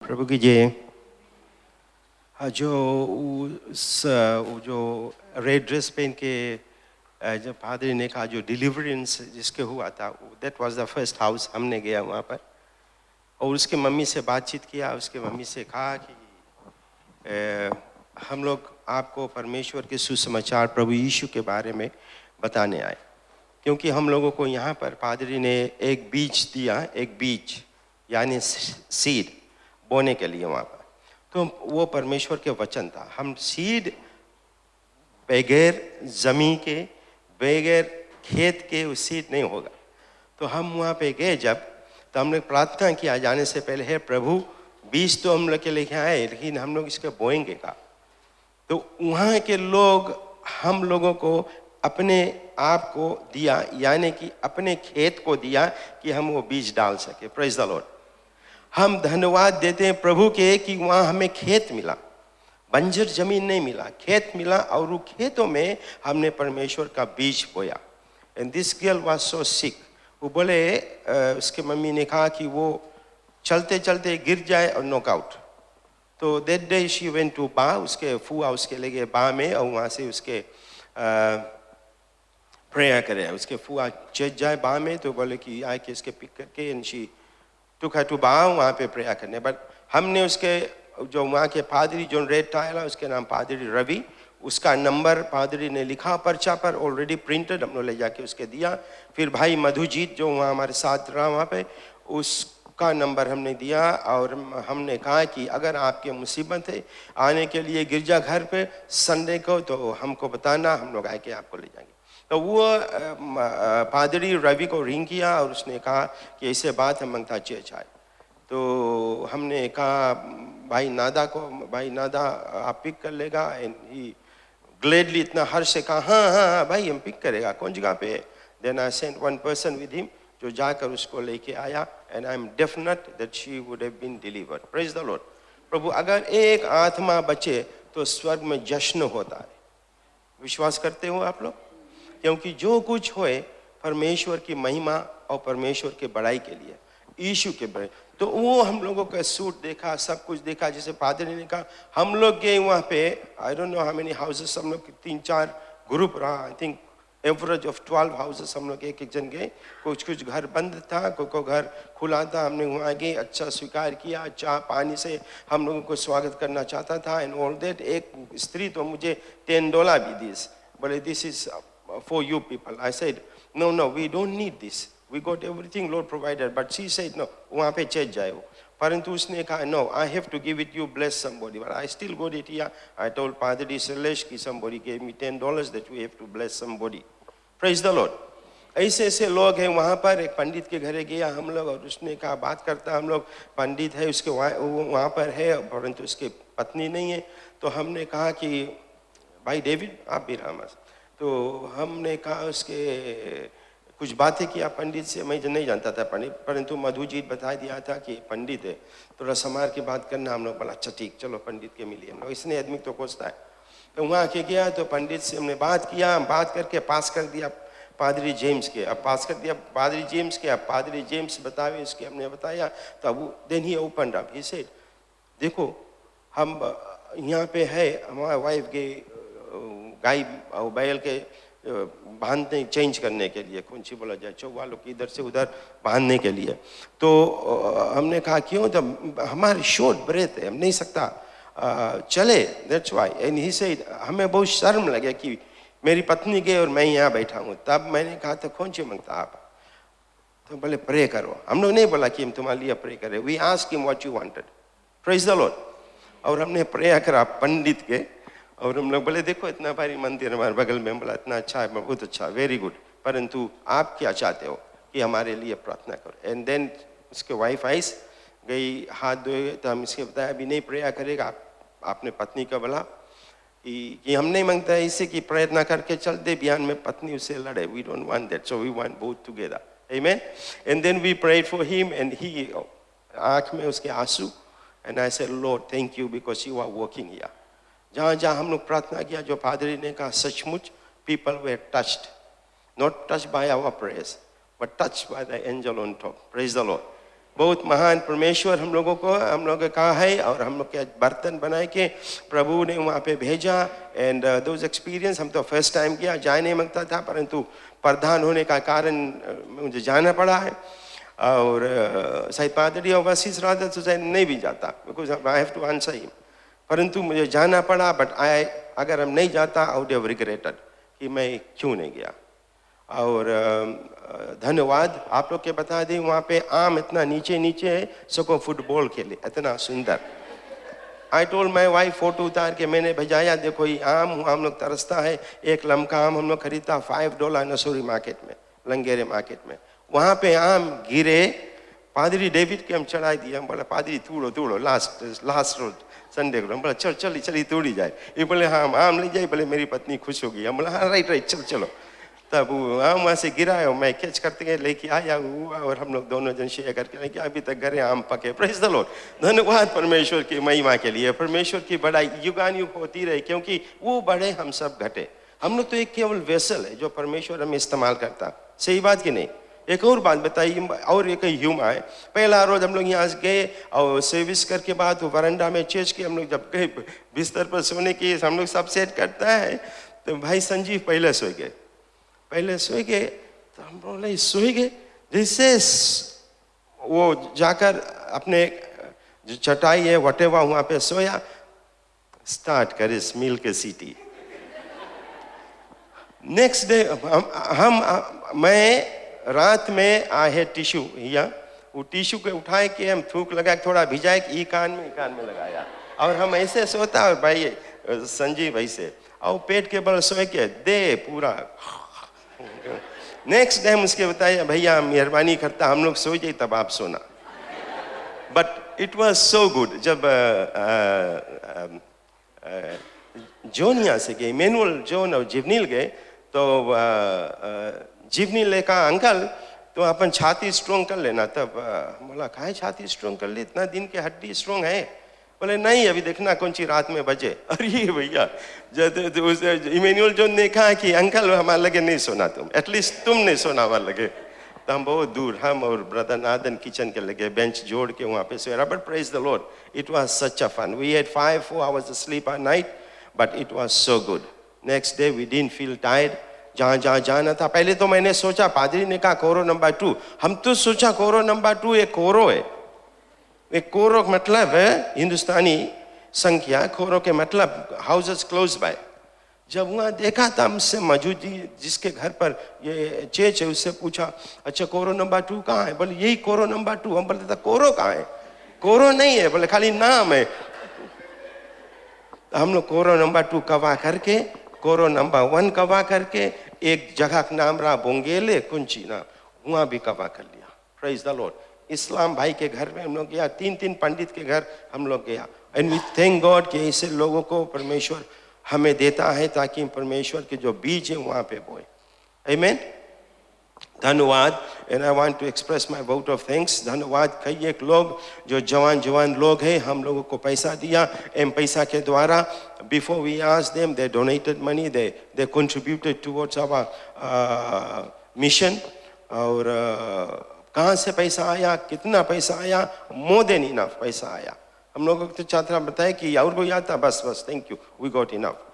प्रभु की जय। जो रेड ड्रेस पहन के जब पादरी ने कहा जो डिलीवरेंस जिसके हुआ था, that was the first house हमने गया वहाँ पर और उसके मम्मी से बातचीत किया। उसके मम्मी से कहा कि हम लोग आपको परमेश्वर के सुसमाचार प्रभु यीशु के बारे में बताने आए, क्योंकि हम लोगों को यहाँ पर पादरी ने एक बीज दिया, एक बीज यानी सीड बोने के लिए वहाँ पर। तो वो परमेश्वर के वचन था। हम सीड बगैर ज़मीन के, बगैर खेत के उस सीड नहीं होगा। तो हम वहाँ पे गए जब, तो हमने प्रार्थना किया जाने से पहले, है प्रभु बीज तो हम लोग के लेके आए लेकिन हम लोग इसके बोएंगे का। तो वहाँ के लोग हम लोगों को अपने आप को दिया, यानी कि अपने खेत को दिया कि हम वो बीज डाल सके। Praise the Lord. हम धन्यवाद देते हैं प्रभु के कि वहाँ हमें खेत मिला, बंजर जमीन नहीं मिला, खेत मिला और वो खेतों में हमने परमेश्वर का बीज बोया। And this girl was so sick. वो बोले उसके मम्मी ने कहा कि वो चलते चलते गिर जाए और नॉकआउट। तो that day she went to बा, उसके फुआ उसके ले गए बा में और वहाँ से उसके प्रेयर करे। उसके फुआ चेत जाए बा में तो बोले कि आए के इसके पिक करके and she took her to बा वहाँ पे प्रेयर करने। बट हमने उसके जो वहाँ के पादरी जो रेड टाइल है उसके नाम पादरी रवि, उसका नंबर पादरी ने लिखा पर्चा पर, ऑलरेडी प्रिंटेड, हम लोग ले जाके उसके दिया। फिर भाई मधुजीत जो वहाँ हमारे साथ रहा वहाँ पे, उसका नंबर हमने दिया और हमने कहा कि अगर आपके मुसीबत है आने के लिए गिरजा घर पे संडे को तो हमको बताना, हम लोग आके आपको ले जाएंगे। तो वो पादरी रवि को रिंग किया और उसने कहा कि ऐसे बात है मंगता चर्च आए। तो हमने कहा भाई नादा को, भाई नादा आप पिक कर लेगा। एंड ही ग्लेडली इतना हर्ष से कहा हाँ हाँ हाँ भाई हम पिक करेगा, कौन जगह पे है। Then I sent one person with him जो जाकर उसको लेके आया and I am definite that she would have been delivered. Praise the Lord. प्रभु अगर एक आत्मा बचे तो स्वर्ग में जश्न होता है। विश्वास करते हो आप लोग? क्योंकि जो कुछ होए परमेश्वर की महिमा और परमेश्वर के बड़ाई के लिए, यीशु के बड़ाई। तो वो हम लोगों का सूट देखा, सब कुछ देखा। जैसे पादरी ने कहा हम लोग गए वहाँ पे, I don't know how many houses, हम लोग 3-4 ग्रुप रहा, I think average of 12 houses हम लोग एक एक जन गए। कुछ कुछ घर बंद था, कोई घर खुला था। हमने वहाँ गए, अच्छा स्वीकार किया, चाय पानी से हम लोगों को स्वागत करना चाहता था एंड ऑल दैट। एक स्त्री तो मुझे $10 भी दी, बोले this is for you people. I said, no, we don't need this. We got everything Lord provided. But she said, no, वहाँ पे चेक जाए वो। परंतु उसने कहा, no, I have to give it you, bless somebody. But I still got it here. I told Padri Salesh कि somebody gave me $10 that we have to bless somebody. Praise the Lord. ऐसे ऐसे लोग हैं वहाँ पर। एक पंडित के घरे गया हम लोग और उसने कहा बात करता, हम लोग पंडित है उसके वहाँ पर है परंतु उसकी पत्नी नहीं है। तो हमने कहा कि भाई डेविड आप भी रामा। तो हमने कहा उसके कुछ बातें किया पंडित से। मैं नहीं जानता था पंडित, परंतु मधुजीत बता दिया था कि पंडित है, थोड़ा समार की बात करना। हम लोग बोला अच्छा ठीक, चलो पंडित के मिलिए हम लोग, इसने आदमी तो कोसता है। तो वहाँ के गया तो पंडित से हमने बात किया, बात करके पास कर दिया पादरी जेम्स के। अब पास कर दिया पादरी जेम्स के। अब पादरी जेम्स बतावे इसके, हमने बताया। तो अब then he open up, he said देखो हम यहाँ पे है, हमारा वाइफ के गाय और बैल के बांधने चेंज करने के लिए, कौन सी बोला जाए, चौवालों की इधर से उधर बांधने के लिए। तो हमने कहा क्यों, तो हमारी शॉर्ट ब्रेथ है, हम नहीं सकता चले, that's why. And he said हमें बहुत शर्म लगे कि मेरी पत्नी गई और मैं यहाँ बैठा हूँ। तब मैंने कहा तो कौन सी मांगता आप? तो बोले प्रे करो। हम लोग नहीं बोला कि हम तुम्हारे लिए प्रे करें, we asked him what you wanted. Praise the Lord. और हमने प्रे करा पंडित के और हम लोग बोले देखो इतना भारी मंदिर हमारे बगल में, बोला इतना अच्छा है, बहुत अच्छा, वेरी गुड, परंतु आप क्या चाहते हो कि हमारे लिए प्रार्थना करो। एंड देन उसके वाइफ आई गई, हाथ धोए। तो हम इसके बताया अभी नहीं प्रेयर करेगा, आपने पत्नी का बोला कि हम नहीं मांगता है इसे कि प्रयत्न करके चल दे, बयान में पत्नी उससे लड़े। We don't want that, so we want both together, amen. And then we prayed for him and he, आंख में उसके आंसू। And I said Lord thank you because you are working here. जहाँ जहाँ हम लोग प्रार्थना किया, जो पादरी ने कहा सचमुच people were touched, not touched by our prayers but touched by the angel on top. Praise the Lord. बहुत महान परमेश्वर हम लोगों का है, और हम लोग के बर्तन बनाए के प्रभु ने वहाँ पे भेजा। एंड दोज एक्सपीरियंस, हम तो फर्स्ट टाइम किया, जा नहीं मांगता था, परंतु प्रधान होने का कारण मुझे जाना पड़ा है। और शायद पादरी ओवरसीज रहा था तो शायद नहीं भी जाता, because I have to answer him, परंतु मुझे जाना पड़ा। बट अगर हम नहीं जाता आई वुड हैव रिग्रेटेड कि मैं क्यों नहीं गया। और धन्यवाद आप लोग के बता दें, वहाँ पे आम इतना नीचे नीचे है, सको फुटबॉल खेले, इतना सुंदर। I told my wife, photo उतार के मैंने भेजाया, देखो ये आम हम लोग तरसता है, एक लमका आम हम लोग खरीदता $5 नसूरी मार्केट में, लंगेरे मार्केट में। वहाँ पे आम गिरे, पादरी डेविड के हम चढ़ाई दिए। हम बोला पादरी तोड़ो लास्ट रोज संडे को। हम बोला चली तोड़ी जाए। ये बोले हाँ आम ले जाए, बोले मेरी पत्नी खुश होगी। हम बोला हाँ राइट चलो। तब वो आम वहाँ से गिरा है, मैं कैच करते गए लेके आया हुआ, और हम लोग दोनों जन शेयर करके लेके अभी तक घरे आम पके। प्रेज द लॉर्ड, धन्यवाद परमेश्वर की महिमा के लिए। परमेश्वर की बड़ाई युगानुयुग होती रहे, क्योंकि वो बड़े हम सब घटे। हम लोग तो एक केवल वेसल है जो परमेश्वर हमें इस्तेमाल करता। सही बात कि नहीं? एक और बात बताइए, और एक ह्यूमा है। पहला रोज हम लोग यहाँ गए और सर्विस करके बाद वो वरांडा में चर्च के हम लोग जब गए बिस्तर पर सोने की हम लोग सब सेट करता है, तो भाई संजीव पहले सो गए। तो हम बोले सोए गए, जिससे वो जाकर अपने जो चटाई है वटेवा वहाँ पे सोया, स्टार्ट करे स्मेल के सीटी। नेक्स्ट डे मैं रात में आहे टिश्यू, या वो टिश्यू के उठाए के हम थूक लगा के थोड़ा भिजाए कि कान में लगाया, और हम ऐसे सोता और भाई संजीव ऐसे, और पेट के बल सोए के दे पूरा। नेक्स्ट टाइम उसके बताया भैया मेहरबानी करता हम लोग सो जाए तब आप सोना। But it was so good. जब जॉन यहाँ से गए, इमैनुअल जॉन और जिवनील गए, तो जिवनील ने कहा अंकल तो अपन छाती स्ट्रोंग कर लेना। तब बोला काहे छाती स्ट्रोंग कर ली, इतना दिन के हड्डी स्ट्रोंग है? बोले नहीं अभी देखना कौन सी रात में बजे। अरे भैया जब इमैनुअल जॉन ने कहा कि अंकल हमारे लगे नहीं सोना, तुम एटलीस्ट तुम नहीं सोना हमारे लगे। तो हम बहुत दूर, हम और ब्रदर नादन किचन के लगे बेंच जोड़ के वहाँ पे सोया। But praise the Lord, it was such a fun. We had 5-4 hours sleep at night, but it was so good. Next day we didn't feel tired. जहाँ जाना था, पहले तो मैंने सोचा, पादरी ने कहा कोरो नंबर 2, हम तो सोचा कोरो नंबर 2 एक कोरो है। एक कोरो मतलब है हिंदुस्तानी संख्या, कोरो के मतलब हाउसेस क्लोज बाय। जब वहाँ देखा था हमसे मौजूद जिसके घर पर ये चेच है, उससे पूछा अच्छा कोरो नंबर 2 कहाँ है? बोले यही कोरो नंबर 2। हम बोले था कोरो कहाँ है? कोरो नहीं है, बोले खाली नाम है। हम लोग कोरो नंबर 2 कवा करके, कोरो नंबर 1 कवा करके, एक जगह का नाम रहा बोंगेले कुंची नाम, वहाँ भी कवा कर लिया। Praise the Lord. इस्लाम भाई के घर में हम लोग गया, 3 पंडित के घर हम लोग गया। एंड वी थैंक गॉड कि ऐसे लोगों को परमेश्वर हमें देता है ताकि परमेश्वर के जो बीज है वहाँ पे बोए। आमीन, धन्यवाद। And I want to express my vote of thanks. धन्यवाद। कई एक लोग जो जवान लोग हैं हम लोगों को पैसा दिया, एम पैसा के द्वारा before we asked them they donated money, they contributed towards our mission. और कहाँ से पैसा आया, कितना पैसा आया? मोर देन इनफ पैसा आया। हम लोगों को तो छात्रा बताया कि और कोई आता, बस thank you, we got enough.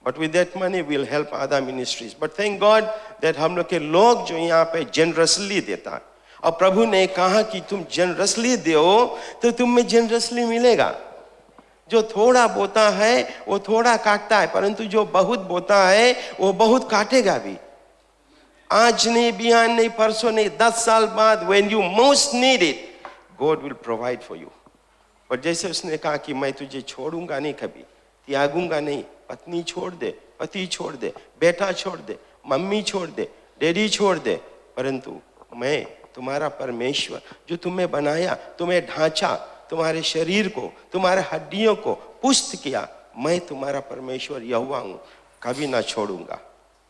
But with that money will help other ministries. But thank God that हम लोग के लोग जो यहाँ पे जेनरसली देता है, और प्रभु ने कहा कि तुम जेनरसली दो तो तुम्हें जेनरसली मिलेगा। जो थोड़ा बोता है वो थोड़ा काटता है, परंतु जो बहुत बोता है वो बहुत काटेगा भी। आज नहीं, बिहान नहीं, परसों नहीं, 10 साल बाद when you most need it, God will provide for you। और जैसे उसने कहा कि मैं तुझे छोड़ूंगा नहीं, कभी त्यागूंगा नहीं। पत्नी छोड़ दे, पति छोड़ दे, बेटा छोड़ दे, मम्मी छोड़ दे, डैडी छोड़ दे, परंतु मैं तुम्हारा परमेश्वर जो तुम्हें बनाया, तुम्हें ढांचा, तुम्हारे शरीर को, तुम्हारे हड्डियों को पुष्ट किया, मैं तुम्हारा परमेश्वर यहोवा हूं, कभी ना छोड़ूंगा।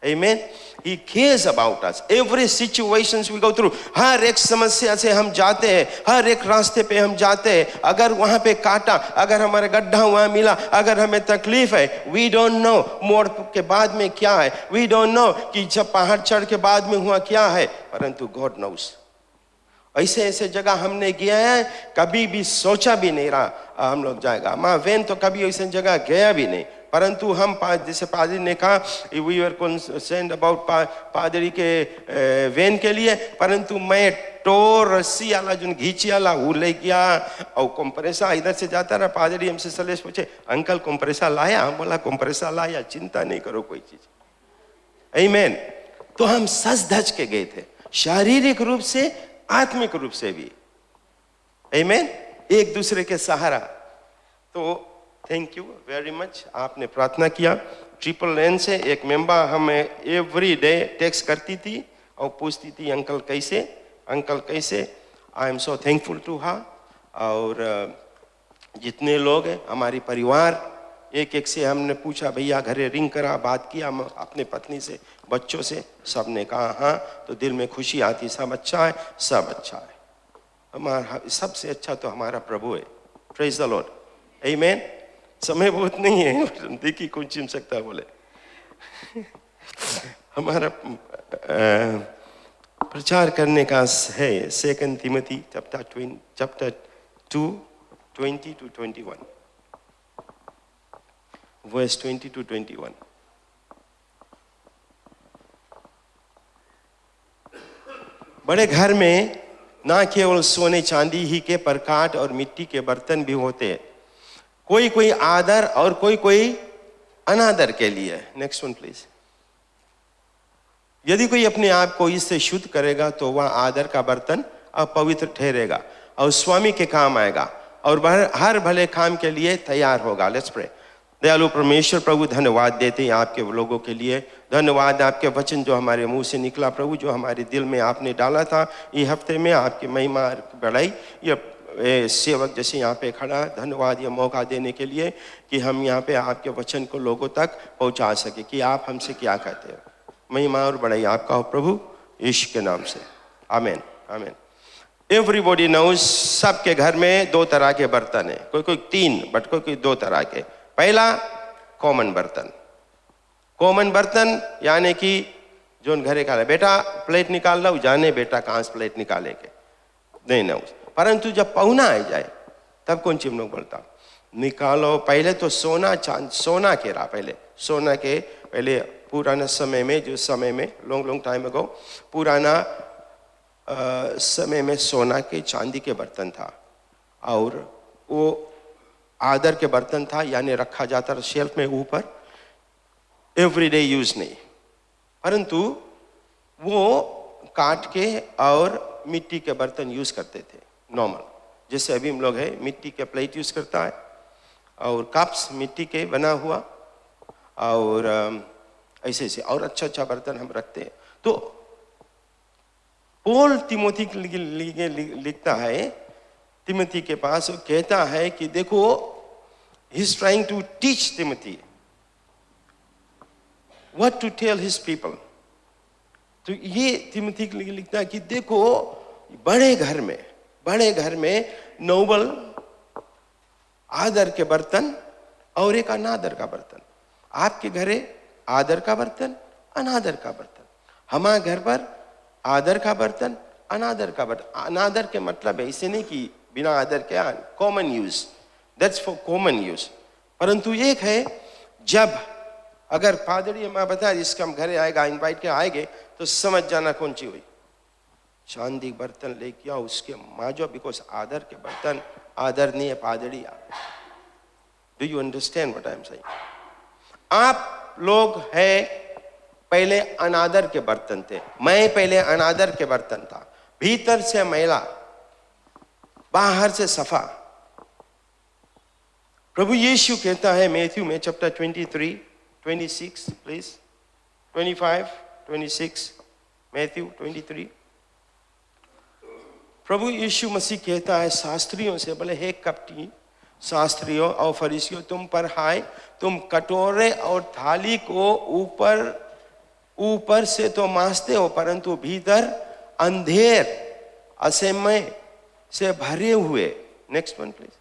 Amen. He cares about us. Every situations we go through. हर एक समस्या से हम जाते हैं, हर एक रास्ते पे हम जाते हैं। अगर वहाँ पे काटा, अगर हमारा गड्ढा वहाँ मिला, अगर हमें तकलीफ है, we don't know मोड़ के बाद में क्या है, we don't know कि जब पहाड़ चढ़ के बाद में हुआ क्या है, परंतु God knows। ऐसे ऐसे जगह हमने गया है, कभी भी सोचा भी नहीं रहा हम लोग जाएगा। माँ वैन तो कभी ऐसे जगह गया भी नहीं, परंतु हम जैसे पादरी ने कहा वी वर कंसर्न्ड अबाउट पादरी के वैन के लिए, परंतु मैं टोर रस्सी वाला जो घींची वाला वो ले गया और कंप्रेसा इधर से जाता रहा। पादरी हमसे सलेश पूछे अंकल कंप्रेसा लाया? हम बोला कंप्रेसा लाया, चिंता नहीं करो कोई चीज। आमीन। तो हम सज धज के गए थे, शारीरिक रूप से आत्मिक रूप से भी। आमीन। एक दूसरे के सहारा। तो थैंक यू वेरी मच, आपने प्रार्थना किया। ट्रिपल एन से एक मेंबर हमें एवरी डे टेक्स्ट करती थी और पूछती थी अंकल कैसे, अंकल कैसे। I am so thankful to her. और जितने लोग हैं हमारी परिवार, एक एक से हमने पूछा, भैया घरे रिंग करा, बात किया अपने पत्नी से, बच्चों से, सब ने कहा हाँ, तो दिल में खुशी आती, सब अच्छा है, सब अच्छा है। हमारा सबसे अच्छा तो हमारा प्रभु है। Praise the Lord. आमीन। समय बहुत नहीं है, देखिए कौन चिम सकता बोले। हमारा प्रचार करने का है 2 Timothy chapter 2 20 to 21, verse 20 to 21। बड़े घर में ना केवल सोने चांदी ही के प्रकाट और मिट्टी के बर्तन भी होते हैं, कोई कोई आदर और कोई कोई अनादर के लिए। Next one please. यदि कोई अपने आप को इससे शुद्ध करेगा तो वह आदर का बर्तन अपवित्र ठहरेगा और स्वामी के काम आएगा और हर भले काम के लिए तैयार होगा। Let's pray. दयालु परमेश्वर प्रभु, धन्यवाद देते हैं आपके लोगों के लिए। धन्यवाद आपके वचन जो हमारे मुंह से निकला प्रभु, जो हमारे दिल में आपने डाला था ये हफ्ते में, आपकी महिमा बढ़ाई। ये सेवक जैसे यहाँ पे खड़ा, धन्यवाद ये मौका देने के लिए कि हम यहाँ पे आपके वचन को लोगों तक पहुँचा सके कि आप हमसे क्या कहते हैं। महिमा और बढ़ाई आपका हो प्रभु, यीशु के नाम से, आमीन आमीन। एवरीबॉडी नोज, सबके घर में दो तरह के बर्तन है, कोई कोई 3 बट कोई कोई 2 तरह के। पहला कॉमन बर्तन। कॉमन बर्तन यानी कि जो घरे का बेटा प्लेट निकाल लो, जाने बेटा कहाँ से प्लेट निकाले के नहीं ना। परंतु जब पहुना आ जाए तब कौन चिम लोग बोलता निकालो। पहले तो सोना चांद, सोना के रहा, पहले सोना के, पहले पुराना समय में, जो समय में लॉन्ग टाइम अगो, पुराना समय में सोना के चांदी के बर्तन था और वो आदर के बर्तन था, यानी रखा जाता था शेल्फ में ऊपर, एवरीडे यूज नहीं। परंतु वो काट के और मिट्टी के बर्तन यूज करते थे नॉर्मल, जैसे अभी हम लोग है मिट्टी के प्लेट यूज करता है और कप्स मिट्टी के बना हुआ और ऐसे ऐसे और अच्छा अच्छा बर्तन हम रखते हैं। तो पौल तिमोथी के लिए लिखता है तिमोथी के पास, वो कहता है कि देखो, he is trying to teach Timothy what to tell his people. तो ये तिमोथी के लिए लिखता है कि देखो, बड़े घर में नोबल आदर के बर्तन और एक अनादर का बर्तन। आपके घरे आदर का बर्तन, अनादर का बर्तन। हमारे घर पर आदर का बर्तन, अनादर का बर्तन। अनादर के मतलब ऐसे नहीं कि बिना आदर के, common use, that's for common use. परंतु एक है, जब अगर पादरी माँ बता जिसका हम घरे आएगा, इनवाइट के आएंगे, तो समझ जाना कौन सी हुई। चांदी बर्तन लेके आओ, उसके माजो, बिकॉज आदर के बर्तन आदर नहीं है, पादरी आप। Do you understand what I am saying? आप लोग है पहले अनादर के बर्तन थे, मैं पहले अनादर के बर्तन था, भीतर से मैला, बाहर से सफा। प्रभु यीशु कहता है मैथ्यू में चैप्टर 23, 26 प्लीज, 25, 26, मैथ्यू 23। प्रभु यीशु मसीह कहता है शास्त्रियों से, बोले हे कपटी शास्त्रियों और फरीसियों, तुम पर हाय, तुम कटोरे और थाली को ऊपर से तो मांजते हो, परंतु भीतर अंधेर असमय से भरे हुए। Next one please.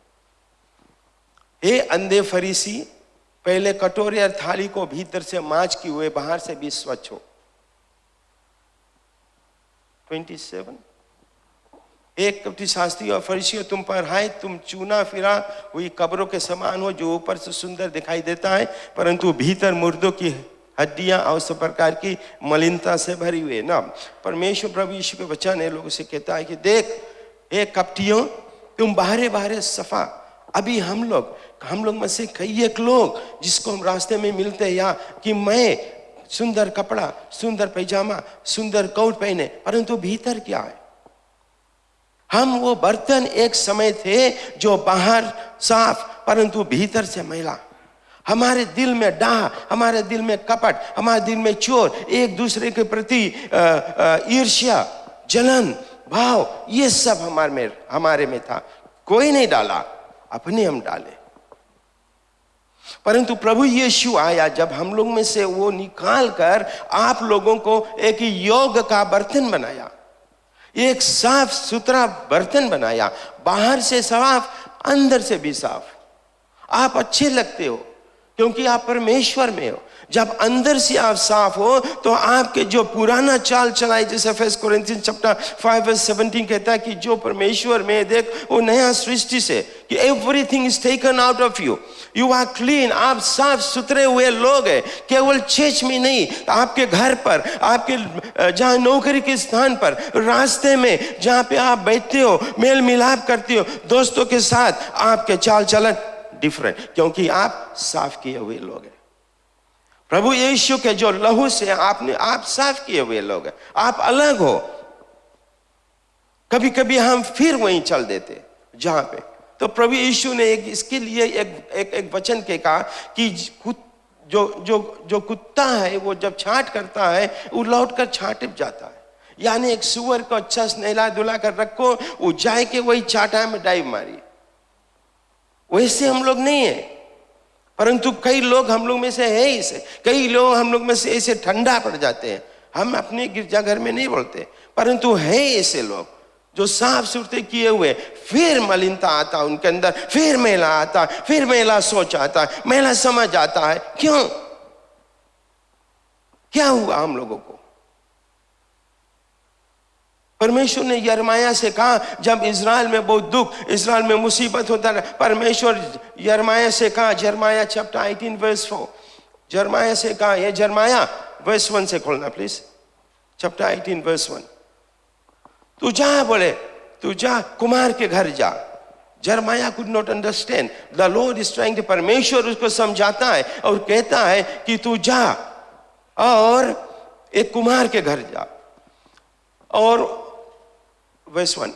हे अंधे फरीसी, पहले कटोरे और थाली को भीतर से मांज के हुए, बाहर से भी स्वच्छ हो। 27। एक कपटी शास्त्री और फरीसियों तुम पर हाय, तुम चूना फिरा हुई कब्रों के समान हो, जो ऊपर से सुंदर दिखाई देता है परंतु भीतर मुर्दों की हड्डियां और सब प्रकार की मलिनता से भरी हुई है ना। परमेश्वर प्रभु यीशु के वचन है लोगों से कहता है कि देख हे कपटियों, तुम बाहरे बाहरे सफा। अभी हम लोग में से कई एक लोग जिसको हम रास्ते में मिलते हैं या कि मैं सुंदर कपड़ा, सुंदर पैजामा, सुंदर कोट पहने, परंतु भीतर क्या है? हम वो बर्तन एक समय थे जो बाहर साफ परंतु भीतर से मैला। हमारे दिल में डाह, हमारे दिल में कपट, हमारे दिल में चोर, एक दूसरे के प्रति ईर्ष्या, जलन भाव, ये सब हमारे में था। कोई नहीं डाला, अपने हम डाले। परंतु प्रभु यीशु आया जब हम लोग में से वो निकाल कर आप लोगों को एक योग का बर्तन बनाया, एक साफ सुथरा बर्तन बनाया, बाहर से साफ, अंदर से भी साफ। आप अच्छे लगते हो क्योंकि आप परमेश्वर में हो। जब अंदर से आप साफ हो तो आपके जो पुराना चाल चलाए, जैसे फर्स्ट कोरिन्थियंस चैप्टर 5:17 कहता है कि जो परमेश्वर में देख वो नया सृष्टि से, कि everything is taken out of you, you are clean. आप साफ सुथरे हुए लोग हैं। केवल चर्च में नहीं, आपके घर पर, आपके जहाँ नौकरी के स्थान पर, रास्ते में जहाँ पे आप बैठते हो, मेल मिलाप करते हो दोस्तों के साथ, आपके चाल चलन डिफरेंट, क्योंकि आप साफ किए हुए लोग हैं। प्रभु यीशु के जो लहू से आप साफ किए हुए लोग हैं, आप अलग हो। कभी कभी हम फिर वहीं चल देते जहां पे, तो प्रभु यीशु ने इसके लिए एक वचन के कहा कि जो कुत्ता है वो जब छांट करता है वो लौट कर छांट जाता है। यानी एक सुअर को अच्छा नहला धुला कर रखो, वो जाए के वही चाटा में डाइव मारी। वैसे हम लोग नहीं है, परंतु कई लोग हम लोग में से है इसे, कई लोग हम लोग में से ऐसे ठंडा पड़ जाते हैं। हम अपने गिरजाघर में नहीं बोलते, परंतु है ऐसे लोग जो साफ सुथरे किए हुए, फिर मलिनता आता उनके अंदर, फिर मैला आता, फिर मैला सोच आता, मैला समझ आता है। क्यों? क्या हुआ हम लोगों को? परमेश्वर ने यिर्मयाह से कहा, जब इज़राइल में बहुत दुख, इज़राइल में मुसीबत होता है, परमेश्वर यिर्मयाह से कहा, यिर्मयाह चैप्टर 18 वर्स 4, यिर्मयाह से कहा, ये यिर्मयाह वर्स 1 से खोलना प्लीज, चैप्टर 18 वर्स 1। तू जा, बोले तू जा कुमार के घर जा। यिर्मयाह could not understand, the Lord is trying to, परमेश्वर उसको समझाता है और कहता है कि तू जा और एक कुमार के घर जा। और वर्स 1,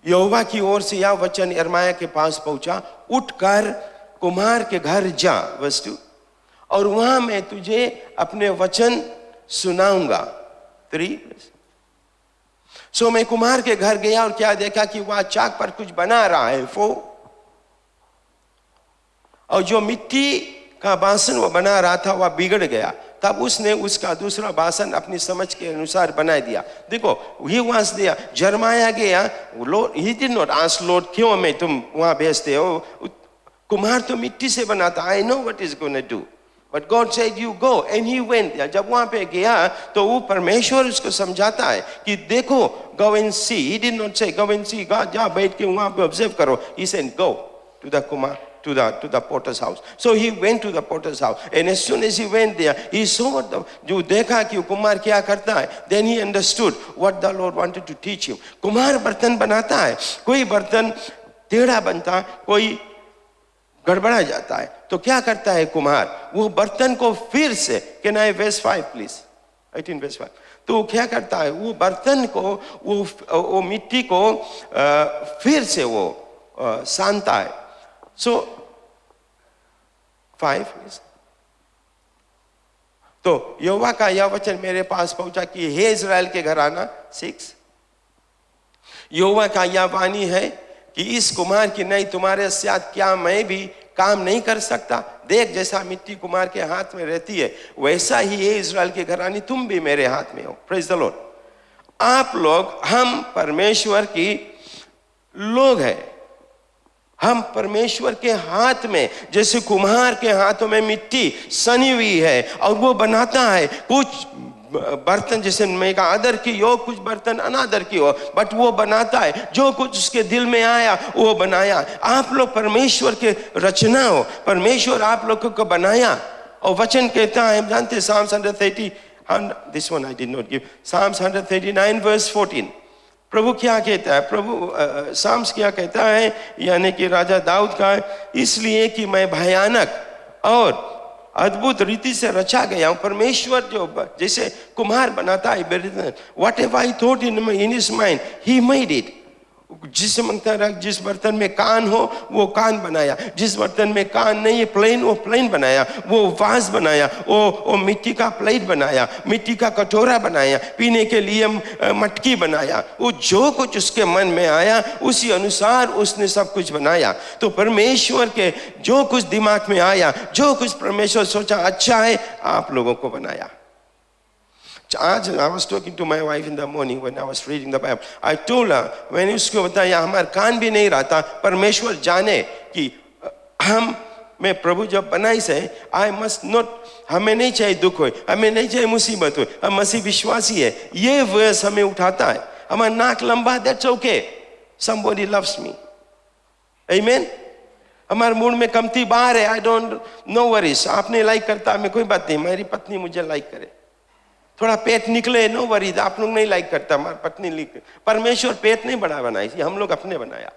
यहोवा की ओर से यह वचन यिर्मयाह के पास पहुंचा, उठकर कुम्हार के घर जा, वर्स 2, और वहां मैं तुझे अपने वचन सुनाऊंगा। 3, सो मैं कुम्हार के घर गया और क्या देखा कि वह चाक पर कुछ बना रहा है, 4, और जो मिट्टी का बासन वो बना रहा था वह बिगड़ गया, तब उसने उसका दूसरा बासन अपनी समझ के अनुसार बना दिया। देखो, he was there, यिर्मयाह गया, he did not ask Lord, क्यों मैं तुम वहां भेजते हो? कुम्हार तो मिट्टी से बनाता, I know what he's going to do, but God said you go, and he went there। जब वहां पे गया तो वो परमेश्वर उसको समझाता है कि देखो, go and see। he did not say go and see, जा बैठ के वहां पे ऑब्जर्व करो, he said go to the कुम्हार, to the potter's house। So he went to the potter's house, and as soon as he went there, he saw जो देखा कि कुम्हार क्या करता है, then he understood what the Lord wanted to teach him। कुम्हार बर्तन बनाता है, कोई बर्तन टेढ़ा बनता, कोई गड़बड़ा जाता है, तो क्या करता है कुम्हार? वो बर्तन को फिर से, can I verse 5 please, 18 verse 5, तो क्या करता है? वो बर्तन को, वो मिट्टी को फिर से वो सानता है। So 5, तो यहोवा का यह वचन मेरे पास पहुंचा कि हे इज़राइल के घराना। 6, यहोवा का यह वाणी है कि इस कुम्हार की नहीं तुम्हारे साथ क्या मैं भी काम नहीं कर सकता? देख, जैसा मिट्टी कुम्हार के हाथ में रहती है, वैसा ही हे इज़राइल के घरानी तुम भी मेरे हाथ में हो। Praise the Lord. आप लोग, हम परमेश्वर की लोग हैं, हम परमेश्वर के हाथ में, जैसे कुम्हार के हाथों में मिट्टी सनी हुई है और वो बनाता है, कुछ बर्तन जैसे मैं कहा आदर की हो, कुछ बर्तन अनादर की हो, बट वो बनाता है जो कुछ उसके दिल में आया वो बनाया। आप लोग परमेश्वर के रचना हो, परमेश्वर आप लोगों को बनाया। और वचन कहता है, हम जानते हैं Psalms 130, this one I did not give, Psalms 139 verse 14। प्रभु क्या कहता है, प्रभु साम्स क्या कहता है, यानी कि राजा दाऊद का, इसलिए कि मैं भयानक और अद्भुत रीति से रचा गया हूं। परमेश्वर जो जैसे कुम्हार बनाता है, what ever I thought in his mind he made it. जिस बर्तन में कान हो वो कान बनाया, जिस बर्तन में कान नहीं है प्लेन, वो प्लेन बनाया, वो वास बनाया, वो मिट्टी का प्लेट बनाया, मिट्टी का कटोरा बनाया, पीने के लिए मटकी बनाया। वो जो कुछ उसके मन में आया उसी अनुसार उसने सब कुछ बनाया। तो परमेश्वर के जो कुछ दिमाग में आया, जो कुछ परमेश्वर सोचा अच्छा है, आप लोगों को बनाया। आज I was talking to my wife in the morning when I was reading the Bible. I told her, मैंने उसको बताया हमारा कान भी नहीं रहता, परमेश्वर जाने कि हम मैं प्रभु जब बनाई से I must not, हमें नहीं चाहिए दुख हो, हमें नहीं चाहिए मुसीबत हो, हम मसीह विश्वासी है। ये वर्स हमें उठाता है। हमारा नाक लंबा, that's okay, somebody loves me, amen। हमारे मूड में कमती बाहर है, I don't, no worries, आपने लाइक करता हमें कोई बात नहीं, मेरी पत्नी मुझे लाइक करे। थोड़ा पेट निकले, नो वरीज, आप लोग नहीं लाइक करता, हमारी पत्नी लिख, परमेश्वर पेट नहीं बड़ा बनाई, हम लोग अपने बनाया,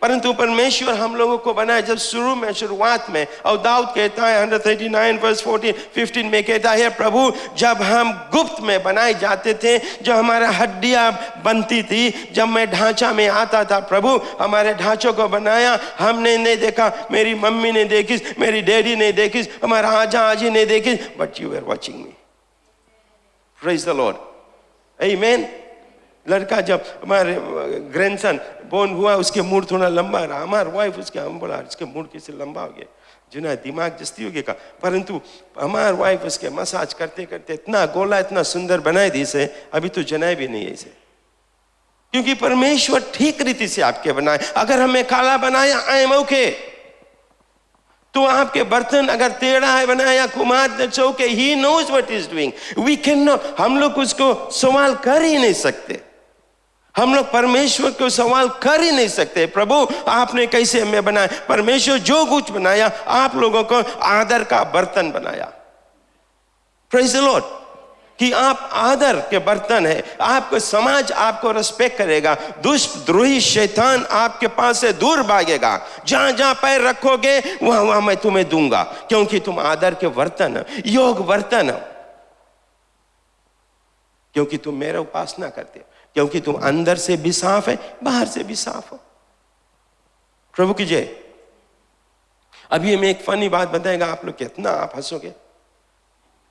परंतु परमेश्वर हम लोगों को बनाया जब शुरुआत में। और दाऊद कहता है 139 वर्स 15 में कहता है, प्रभु जब हम गुप्त में बनाए जाते थे, जब हमारा हड्डियां बनती थी, जब मैं ढांचा में आता था, प्रभु हमारे ढांचों को बनाया, हमने नहीं देखा, मेरी मम्मी ने देखी, मेरी डैडी ने देखी, हमारा आजा आजी ने देखी, but you are watching me. Praise the Lord, Amen। लड़का जब हमारे ग्रैंडसन बोर्न हुआ, उसके मूड थोड़ा लंबा रहा, हमारे वाइफ उसके, हम बोला इसके मूड कैसे लंबा हो गया, जुना दिमाग जस्ती हो गया, परंतु हमारे वाइफ उसके मसाज करते करते इतना गोला, इतना सुंदर बनाए दी से, अभी तो जनाए भी नहीं ऐसे, क्योंकि परमेश्वर ठीक रीति से आपके बनाए। अगर हमें काला बनाया, आई एम ओके, तो आपके बर्तन अगर टेढ़ा है बनाया कुम्हार, that's okay, he knows what is doing, we can not, हम लोग उसको सवाल कर ही नहीं सकते, हम लोग परमेश्वर को सवाल कर ही नहीं सकते, प्रभु आपने कैसे हमें बनाया। परमेश्वर जो कुछ बनाया आप लोगों को आदर का बर्तन बनाया। प्रेज़ द लॉर्ड, कि आप आदर के बर्तन है, आपको समाज आपको रिस्पेक्ट करेगा, दुष्ट द्रोही शैतान आपके पास से दूर भागेगा, जहां जहां पैर रखोगे वहां वहां मैं तुम्हें दूंगा, क्योंकि तुम आदर के बर्तन, योग बर्तन, क्योंकि तुम मेरा उपासना करते हो, क्योंकि तुम अंदर से भी साफ है, बाहर से भी साफ हो। प्रभु की जय। अभी मैं एक फनी बात बताएगा, आप लोग कितना आप हंसोगे,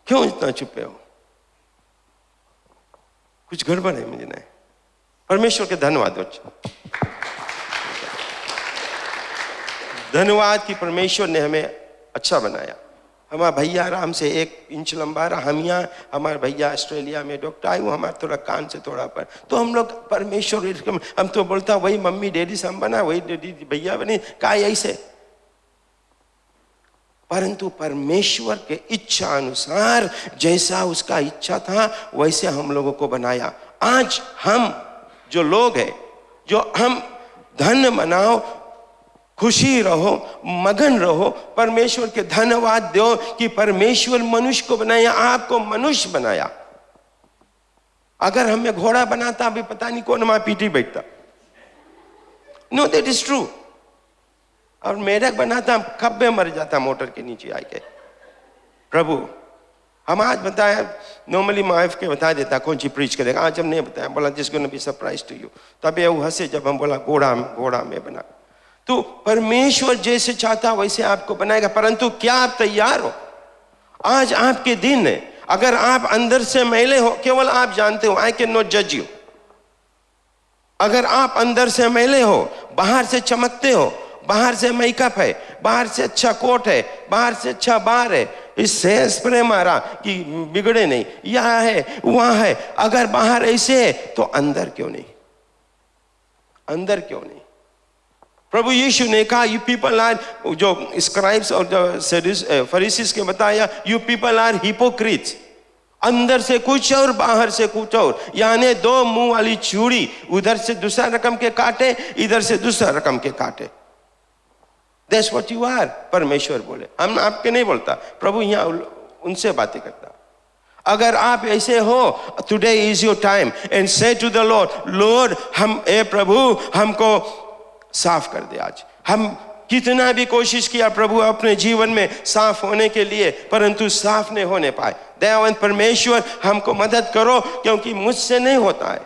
क्यों इतना चुपे हो, कुछ गड़बड़ है मुझे नहीं। परमेश्वर के धन्यवाद, धन्यवाद कि परमेश्वर ने हमें अच्छा बनाया। हमारा भैया आराम से 1 इंच लंबा रहा, हम यहाँ, हमारे भैया ऑस्ट्रेलिया में डॉक्टर आए, वो हमारे थोड़ा कान से थोड़ा पर, तो हम लोग परमेश्वर, हम तो बोलता वही मम्मी डैडी से हम बना, वही डैडी भैया बने, का ऐसे, परंतु परमेश्वर के इच्छा अनुसार जैसा उसका इच्छा था वैसे हम लोगों को बनाया। आज हम जो लोग हैं, जो हम धन्य मनाओ, खुशी रहो, मगन रहो, परमेश्वर के धन्यवाद दो कि परमेश्वर मनुष्य को बनाया, आपको मनुष्य बनाया। अगर हमें घोड़ा बनाता अभी पता नहीं कौन हमारा पीठी बैठता, नो दैट इज ट्रू। और मेढक बनाता कब में मर जाता मोटर के नीचे आके। प्रभु हम आज बताया, नॉर्मली वाइफ के बता देता कौन सी प्रीच करेगा, आज हम नहीं बताया, बोला जिस gonna be surprise to you, तब वो हंसे जब हम बोला घोड़ा में बना। तो परमेश्वर जैसे चाहता वैसे आपको बनाएगा, परंतु क्या आप तैयार हो? आज आपके दिन है, अगर आप अंदर से मैले हो, केवल आप जानते हो, आई कैन नॉट जज यू। अगर आप अंदर से मैले हो, बाहर से चमकते हो, बाहर से मेकअप है, बाहर से अच्छा कोट है, बाहर से अच्छा बार है, इससे स्प्रे मारा कि बिगड़े नहीं, यहाँ है वहां है, अगर बाहर ऐसे है तो अंदर क्यों नहीं? अंदर क्यों नहीं? प्रभु यीशु ने कहा यू पीपल आर, जो स्क्राइब्स और जो फरीसीज के बताया, यू पीपल आर हिपोक्रीट्स, अंदर से कुछ और बाहर से कुछ और, यानी दो मुंह वाली चूड़ी, उधर से दूसरा रकम के कांटे, इधर से दूसरा रकम के कांटे। That's what you are, परमेश्वर बोले। हम आपके नहीं बोलता, प्रभु यहाँ उनसे बातें करता। अगर आप ऐसे हो, today is your time and से टू द लॉर्ड, लॉर्ड हम ए प्रभु हमको साफ कर दे आज। हम कितना भी कोशिश किया प्रभु अपने जीवन में साफ होने के लिए, परंतु साफ नहीं होने पाए। दयावंत परमेश्वर हमको मदद करो, क्योंकि मुझसे नहीं होता है।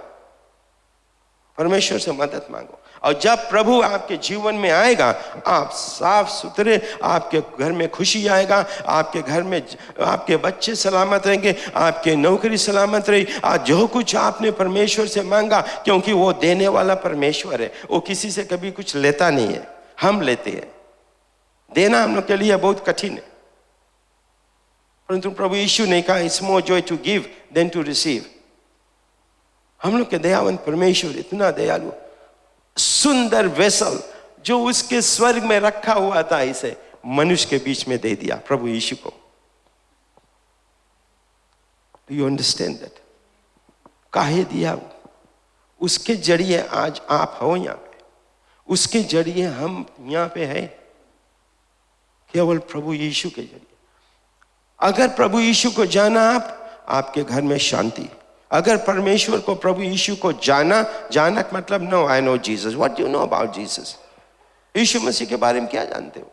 परमेश्वर से मदद मांगो, और जब प्रभु आपके जीवन में आएगा, आप साफ सुथरे, आपके घर में खुशी आएगा, आपके घर में आपके बच्चे सलामत रहेंगे, आपके नौकरी सलामत रही। आज जो कुछ आपने परमेश्वर से मांगा, क्योंकि वो देने वाला परमेश्वर है, वो किसी से कभी कुछ लेता नहीं है, हम लेते हैं। देना हम लोग के लिए बहुत कठिन है, परंतु प्रभु यीशु ने कहा it's more joy to give than to receive. हम लोग के दयावंत परमेश्वर इतना दयालु, सुंदर वेसल जो उसके स्वर्ग में रखा हुआ था, इसे मनुष्य के बीच में दे दिया प्रभु यीशु को। Do you understand that? काहे दिया? उसके जरिए आज आप हो यहाँ पे, उसके जरिए हम यहाँ पे हैं, केवल प्रभु यीशु के जरिए। अगर प्रभु यीशु को जाना आपके घर में शांति। अगर परमेश्वर को, प्रभु यीशु को जाना का मतलब know I know Jesus. What do you know about Jesus? यीशु मसीह के बारे में क्या जानते हो?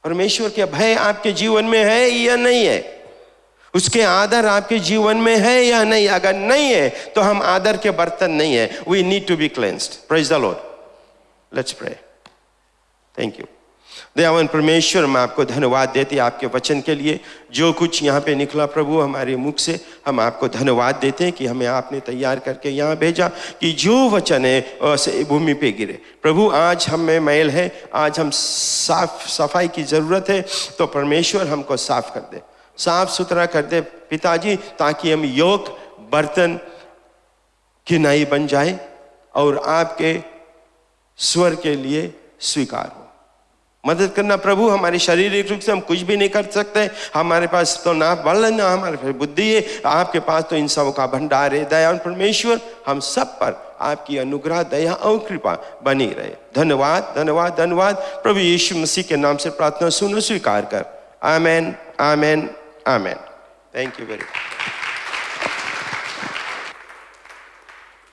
परमेश्वर के भय आपके जीवन में है या नहीं है? उसके आदर आपके जीवन में है या नहीं? अगर नहीं है तो हम आदर के बर्तन नहीं है। We need to be cleansed. Praise the Lord. Let's pray. Thank you दयावान परमेश्वर, मैं आपको धन्यवाद देते आपके वचन के लिए। जो कुछ यहाँ पे निकला प्रभु हमारे मुख से, हम आपको धन्यवाद देते हैं कि हमें आपने तैयार करके यहाँ भेजा, कि जो वचन है से भूमि पे गिरे। प्रभु आज हम में मैल है, आज हम सफाई की ज़रूरत है, तो परमेश्वर हमको साफ कर दे, साफ सुथरा कर दे पिताजी, ताकि हम योग्य बर्तन की नाई बन जाए और आपके स्वर के लिए स्वीकार हो। मदद करना प्रभु। हमारे शारीरिक रूप से हम कुछ भी नहीं कर सकते, हमारे पास तो ना बल है ना हमारे पास बुद्धि है, आपके पास तो इन सब का भंडार है। दयावान परमेश्वर, हम सब पर आपकी अनुग्रह, दया और कृपा बनी रहे। धन्यवाद धन्यवाद धन्यवाद। प्रभु यीशु मसीह के नाम से प्रार्थना सुनो, स्वीकार कर। आमेन आमेन आमेन। Thank you very much.